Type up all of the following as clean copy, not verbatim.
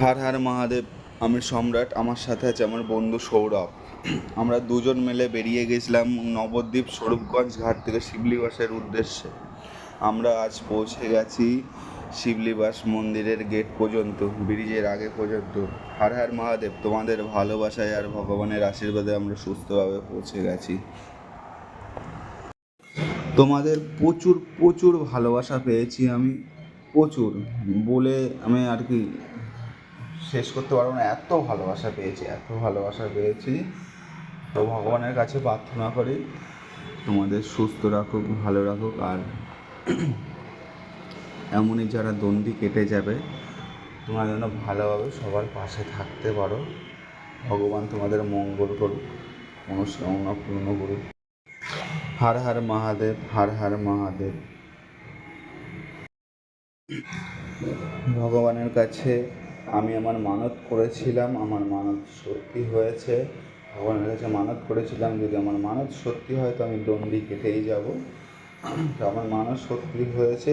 হর হর মহাদেব। আমি সম্রাট, আমার সাথে আছে আমার বন্ধু সৌরভ। আমরা দুজন মিলে বেরিয়ে গেছিলাম নবদ্বীপ স্বরূপগঞ্জ ঘাট থেকে শিবলিবাসের উদ্দেশ্যে। আমরা আজ পৌঁছে গেছি শিবলিবাস মন্দিরের গেট পর্যন্ত, ব্রিজের আগে পর্যন্ত। হর হর মহাদেব। তোমাদের ভালোবাসায় আর ভগবানের আশীর্বাদে আমরা সুস্থভাবে পৌঁছে গেছি। তোমাদের প্রচুর প্রচুর ভালোবাসা পেয়েছি আমি, প্রচুর বলে আমি আর কি শেষ করতে পারবো না। এত ভালোবাসা পেয়েছি, এত ভালোবাসা পেয়েছি। তো ভগবানের কাছে প্রার্থনা করি তোমাদের সুস্থ রাখুক, ভালো রাখুক। আর এমনই যারা দণ্ডি কেটে যাবে, তোমরা যেন ভালোভাবে সবার পাশে থাকতে পারো। ভগবান তোমাদের মঙ্গল করুক, মনস্কামনা পূর্ণ করুক। হর হর মহাদেব, হর হর মহাদেব। ভগবানের কাছে আমি আমার মানত করেছিলাম, আমার মানত সত্যি হয়েছে। ভগবানের কাছে মানত করেছিলাম যদি আমার মানত সত্যি হয় তো আমি দণ্ডি কেটেই যাব। তো আমার মানত সত্যি হয়েছে।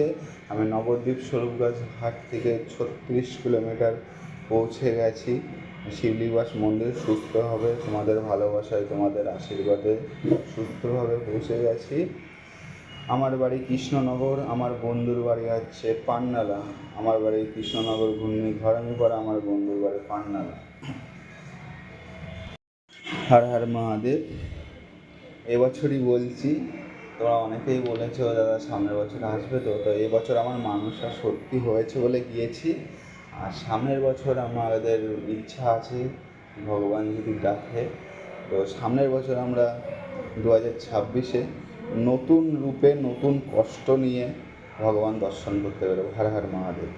আমি নবদ্বীপ স্বরূপগঞ্জ ঘাট থেকে 36 কিলোমিটার পৌঁছে গেছি শিবলিবাস মন্দির। সুস্থভাবে তোমাদের ভালোবাসায়, তোমাদের আশীর্বাদে সুস্থভাবে পৌঁছে গেছি। আমার বাড়ি কৃষ্ণনগর, আমার বন্ধুর বাড়ি হচ্ছে পান্নালা। আমার বাড়ি কৃষ্ণনগর ঘূর্ণিঝড় পড়া, আমার বন্ধুর বাড়ি পান্নালা। হর হর মহাদেব। এবছরই বলছি, তোমরা অনেকেই বলেছো দাদা সামনের বছর আসবে। তো এবছর আমার মানুষটা সত্যি হয়েছে বলে গিয়েছি। আর সামনের বছর আমাদের ইচ্ছা আছে, ভগবান যদি ডাকে তো সামনের বছর আমরা 2026-এ নতুন রূপে, নতুন কষ্ট নিয়ে ভগবান দর্শন করতে পারবো। হর হর মহাদেব।